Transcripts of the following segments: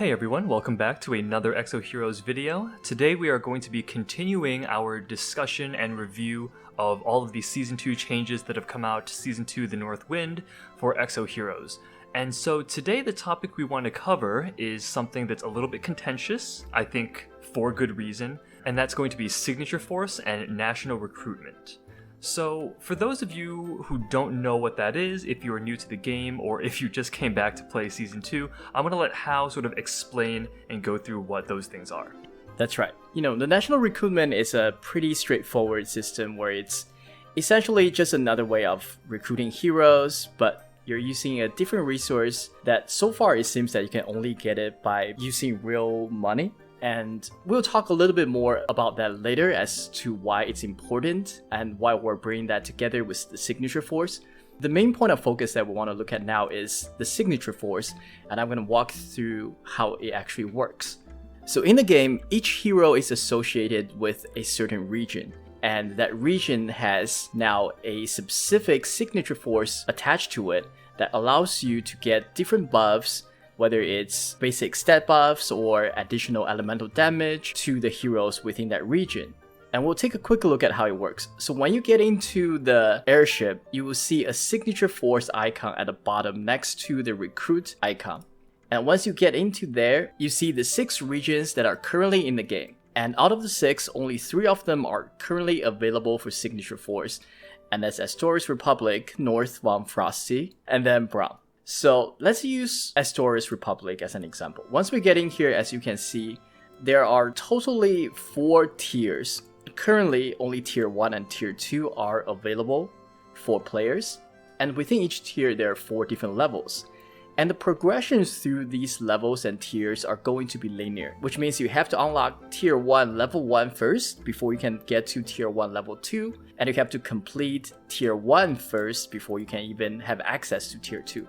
Hey everyone, welcome back to another Exos Heroes video. Today we are going to be continuing our discussion and review of all of the Season 2 changes that have come out to Season 2 The North Wind for Exos Heroes. And so today the topic we want to cover is something that's a little bit contentious, I think for good reason, and that's going to be Signature Force and National Recruitment. So, for those of you who don't know what that is, if you are new to the game or if you just came back to play Season 2, I'm going to let Hao sort of explain and go through what those things are. That's right. The national recruitment is a pretty straightforward system where it's essentially just another way of recruiting heroes, but you're using a different resource that so far it seems that you can only get it by using real money. And we'll talk a little bit more about that later as to why it's important and why we're bringing that together with the Signature Force. The main point of focus that we want to look at now is the Signature Force, and I'm going to walk through how it actually works. So in the game, each hero is associated with a certain region, and that region has now a specific Signature Force attached to it that allows you to get different buffs, whether it's basic stat buffs or additional elemental damage to the heroes within that region. And we'll take a quick look at how it works. So when you get into the airship, you will see a Signature Force icon at the bottom next to the recruit icon. And once you get into there, you see the 6 regions that are currently in the game. And out of the 6, only 3 of them are currently available for Signature Force. And that's Astorius Republic, North Von Frosty, and then Brown. So let's use Astorius Republic as an example. Once we get in here, as you can see, there are totally 4 tiers. Currently, only Tier 1 and Tier 2 are available for players. And within each tier, there are 4 different levels. And the progressions through these levels and tiers are going to be linear, which means you have to unlock Tier 1 Level 1 first before you can get to Tier 1 Level 2. And you have to complete Tier 1 first before you can even have access to Tier 2.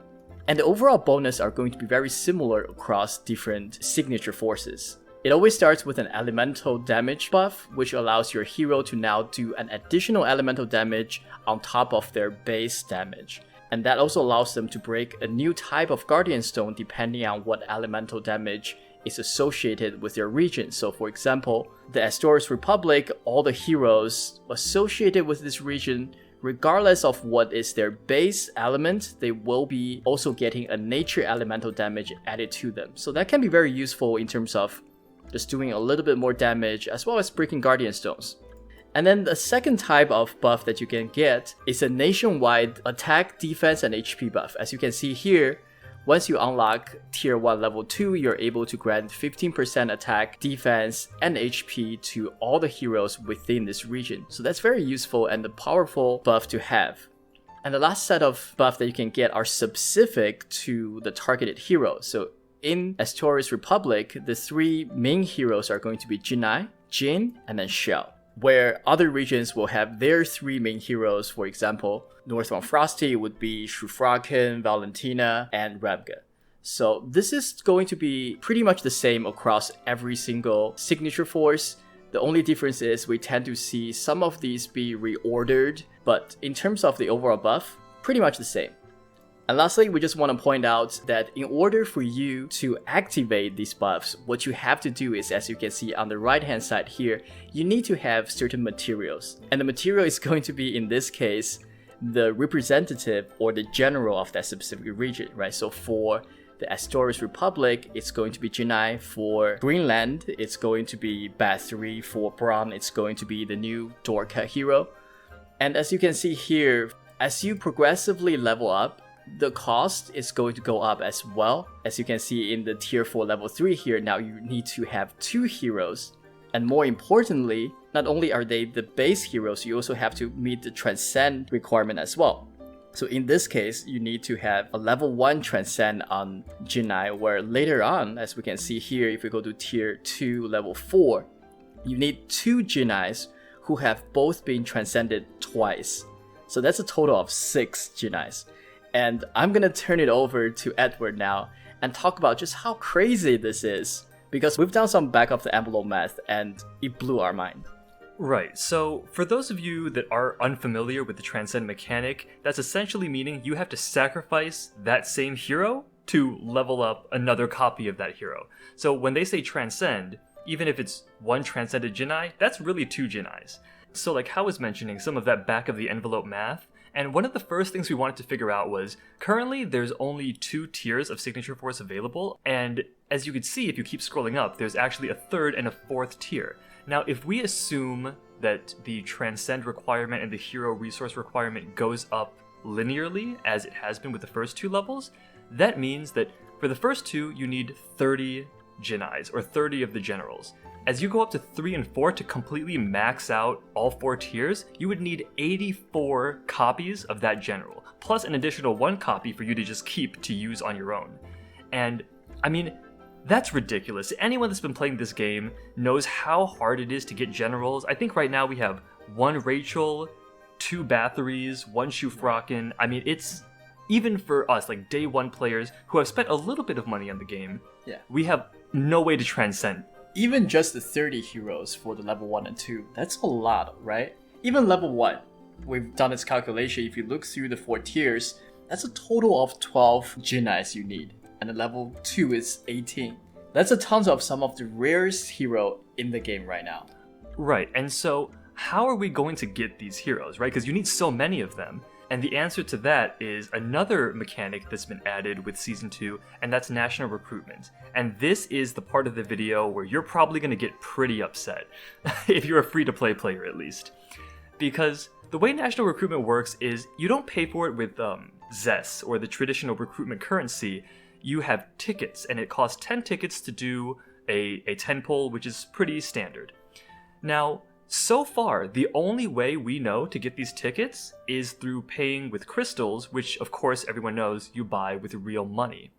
And the overall bonus are going to be very similar across different signature forces. It always starts with an elemental damage buff, which allows your hero to now do an additional elemental damage on top of their base damage. And that also allows them to break a new type of Guardian Stone depending on what elemental damage is associated with their region. So for example, the Astorius Republic, all the heroes associated with this region, regardless of what is their base element, they will be also getting a nature elemental damage added to them. So that can be very useful in terms of just doing a little bit more damage as well as breaking Guardian Stones. And then the second type of buff that you can get is a nationwide attack, defense, and HP buff. As you can see here, once you unlock Tier 1 Level 2, you're able to grant 15% attack, defense, and HP to all the heroes within this region. So that's very useful and a powerful buff to have. And the last set of buffs that you can get are specific to the targeted hero. So in Astorius Republic, the 3 main heroes are going to be Jinai, Jin, and then Shell, where other regions will have their 3 main heroes. For example, North Von Frosty would be Shufraken, Valentina, and Rebga. So this is going to be pretty much the same across every single signature force. The only difference is we tend to see some of these be reordered, but in terms of the overall buff, pretty much the same. And lastly, we just want to point out that in order for you to activate these buffs, what you have to do is, as you can see on the right hand side here, you need to have certain materials. And the material is going to be, in this case, the representative or the general of that specific region, right? So for the Astorius Republic, it's going to be Jinai. For Greenland, it's going to be Bat 3. For Braun, it's going to be the new Dorka hero. And as you can see here, as you progressively level up, the cost is going to go up as well. As you can see in the Tier 4 Level 3 here, now you need to have 2 heroes. And more importantly, not only are they the base heroes, you also have to meet the Transcend requirement as well. So in this case, you need to have a Level 1 Transcend on Jinai, where later on, as we can see here, if we go to Tier 2 Level 4, you need 2 Jinais who have both been transcended twice. So that's a total of 6 Jinais. And I'm gonna turn it over to Edward now and talk about just how crazy this is, because we've done some back of the envelope math and it blew our mind. Right, so for those of you that are unfamiliar with the Transcend mechanic, that's essentially meaning you have to sacrifice that same hero to level up another copy of that hero. So when they say transcend, even if it's one transcended Jinai, that's really 2 Jinais. So like Hao was mentioning, some of that back of the envelope math, and one of the first things we wanted to figure out was, currently there's only 2 tiers of Signature Force available, and as you can see if you keep scrolling up, there's actually a 3rd and a 4th tier. Now if we assume that the Transcend requirement and the Hero Resource requirement goes up linearly, as it has been with the first 2 levels, that means that for the first 2, you need 30 Jinais, or 30 of the generals. As you go up to 3 and 4 to completely max out all 4 tiers, you would need 84 copies of that general, plus an additional 1 copy for you to just keep to use on your own. And, I mean, that's ridiculous. Anyone that's been playing this game knows how hard it is to get generals. I think right now we have 1 Rachel, 2 Bathories, 1 Shufraken. I mean, it's, even for us, like day 1 players who have spent a little bit of money on the game, we have no way to transcend. Even just the 30 heroes for the level 1 and 2, that's a lot, right? Even level 1, we've done this calculation, if you look through the 4 tiers, that's a total of 12 Jinais you need, and the level 2 is 18. That's a ton of some of the rarest hero in the game right now. Right, and so how are we going to get these heroes, right? Because you need so many of them. And the answer to that is another mechanic that's been added with Season 2, and that's national recruitment. And this is the part of the video where you're probably going to get pretty upset, if you're a free-to-play player at least. Because the way national recruitment works is you don't pay for it with ZES, or the traditional recruitment currency. You have tickets, and it costs 10 tickets to do a 10 pull, which is pretty standard. Now, so far, the only way we know to get these tickets is through paying with crystals, which of course everyone knows you buy with real money.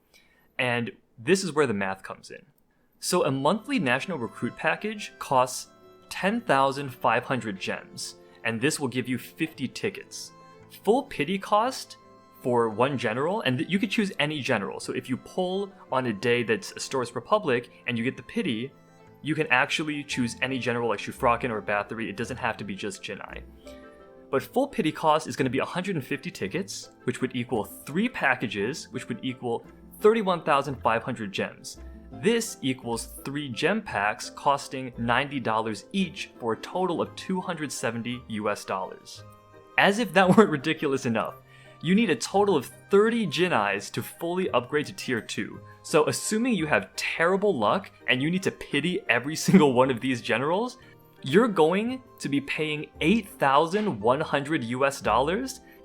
And this is where the math comes in. So a monthly national recruit package costs 10,500 gems, and this will give you 50 tickets. Full pity cost for 1 general, and you could choose any general. So if you pull on a day that's Astor's Republic and you get the pity, you can actually choose any general like Shufraken or Bathory. It doesn't have to be just Jinai. But full pity cost is going to be 150 tickets, which would equal 3 packages, which would equal 31,500 gems. This equals 3 gem packs costing $90 each for a total of $270 US. As if that weren't ridiculous enough, you need a total of 30 Jinais to fully upgrade to tier 2. So assuming you have terrible luck and you need to pity every single one of these generals, you're going to be paying $8,100 US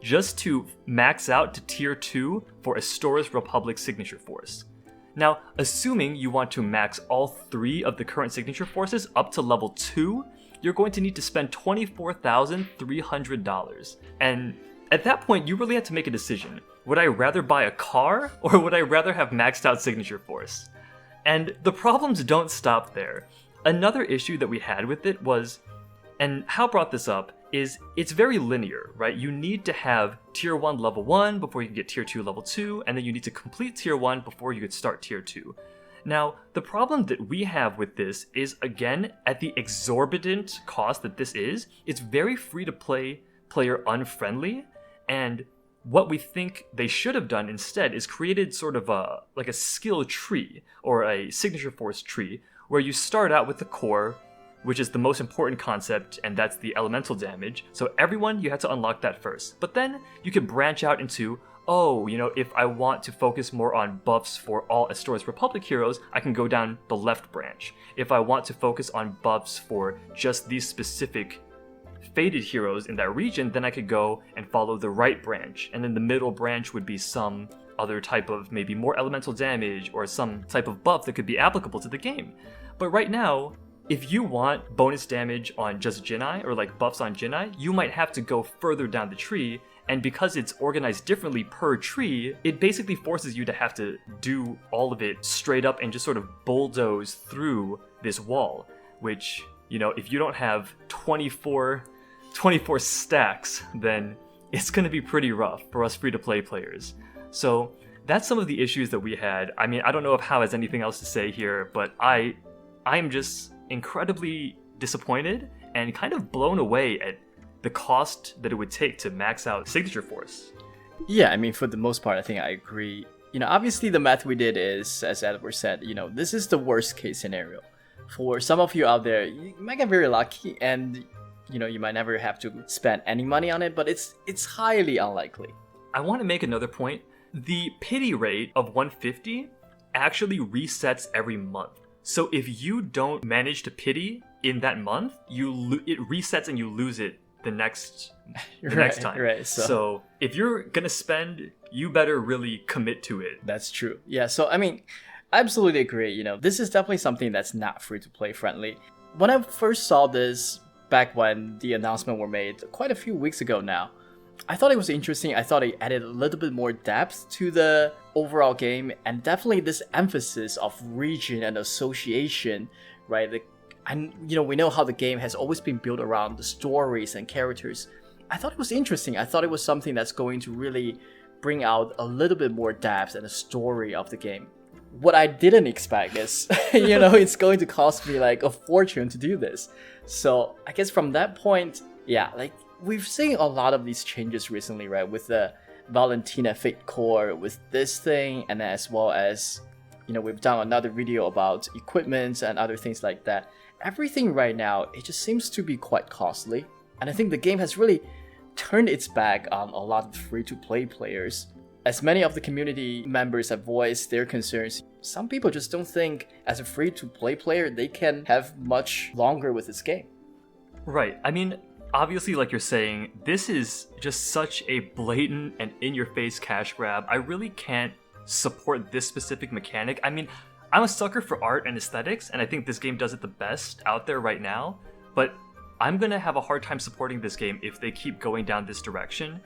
just to max out to tier 2 for Astor's Republic Signature Force. Now, assuming you want to max all 3 of the current Signature Forces up to level 2, you're going to need to spend $24,300. And at that point, you really have to make a decision. Would I rather buy a car, or would I rather have maxed out Signature Force? And the problems don't stop there. Another issue that we had with it was, and Hal brought this up, is it's very linear, right? You need to have Tier 1 level 1 before you can get Tier 2 level 2, and then you need to complete Tier 1 before you could start Tier 2. Now, the problem that we have with this is, again, at the exorbitant cost that this is, it's very free-to-play player unfriendly, and what we think they should have done instead is created sort of a skill tree, or a Signature Force tree, where you start out with the core, which is the most important concept, and that's the elemental damage. So everyone, you have to unlock that first. But then you can branch out into, if I want to focus more on buffs for all Astor's Republic heroes, I can go down the left branch. If I want to focus on buffs for just these specific faded heroes in that region, then I could go and follow the right branch. And then the middle branch would be some other type of maybe more elemental damage or some type of buff that could be applicable to the game. But right now, if you want bonus damage on just Jinai, or like buffs on Jinai, you might have to go further down the tree, and because it's organized differently per tree, it basically forces you to have to do all of it straight up and just sort of bulldoze through this wall, which, if you don't have 24 stacks, then it's going to be pretty rough for us free-to-play players. So that's some of the issues that we had. I mean, I don't know if Hal has anything else to say here, but I'm just incredibly disappointed and kind of blown away at the cost that it would take to max out Signature Force. Yeah, I mean, for the most part, I think I agree. Obviously the math we did is, as Edward said, this is the worst case scenario. For some of you out there, you might get very lucky and, you might never have to spend any money on it, but it's highly unlikely. I want to make another point. The pity rate of 150 actually resets every month. So if you don't manage to pity in that month, it resets and you lose it the next time. Right. So if you're gonna spend, you better really commit to it. That's true. Yeah. So I absolutely agree. This is definitely something that's not free to play friendly. When I first saw this back when the announcement were made quite a few weeks ago now, I thought it was interesting. I thought it added a little bit more depth to the overall game, and definitely this emphasis of region and association, right? And we know how the game has always been built around the stories and characters. I thought it was interesting. I thought it was something that's going to really bring out a little bit more depth and the story of the game. What I didn't expect is, it's going to cost me like a fortune to do this. So I guess from that point, yeah, like we've seen a lot of these changes recently, right? With the Valentina Fate Core, with this thing, and as well as, we've done another video about equipment and other things like that. Everything right now, it just seems to be quite costly. And I think the game has really turned its back on a lot of free-to-play players. As many of the community members have voiced their concerns, some people just don't think as a free-to-play player they can have much longer with this game. Right. Obviously, like you're saying, this is just such a blatant and in-your-face cash grab. I really can't support this specific mechanic. I'm a sucker for art and aesthetics, and I think this game does it the best out there right now, but I'm gonna have a hard time supporting this game if they keep going down this direction.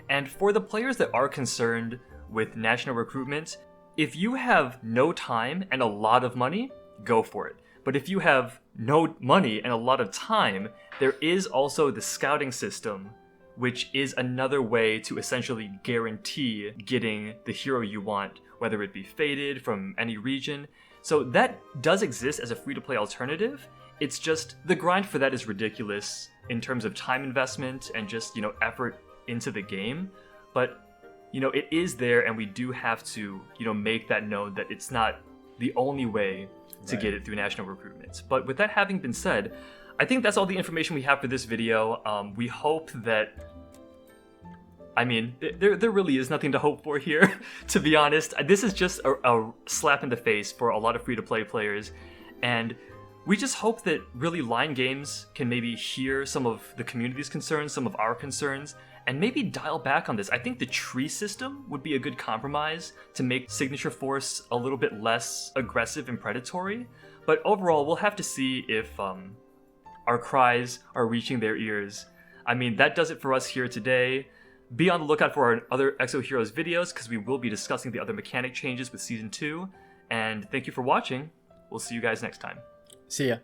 And for the players that are concerned with national recruitment, if you have no time and a lot of money, go for it. But if you have no money and a lot of time, there is also the scouting system, which is another way to essentially guarantee getting the hero you want, whether it be fated from any region. So that does exist as a free-to-play alternative. It's just the grind for that is ridiculous in terms of time investment and just, effort into the game. But, it is there, and we do have to, make that known that it's not the only way to get it through national recruitment. But with that having been said, I think that's all the information we have for this video. We hope that... there really is nothing to hope for here, to be honest. This is just a slap in the face for a lot of free-to-play players, and we just hope that really Line Games can maybe hear some of the community's concerns, some of our concerns, and maybe dial back on this. I think the tree system would be a good compromise to make Signature Force a little bit less aggressive and predatory, but overall we'll have to see if our cries are reaching their ears. That does it for us here today. Be on the lookout for our other Exos Heroes videos, because we will be discussing the other mechanic changes with Season 2. And thank you for watching. We'll see you guys next time. See ya.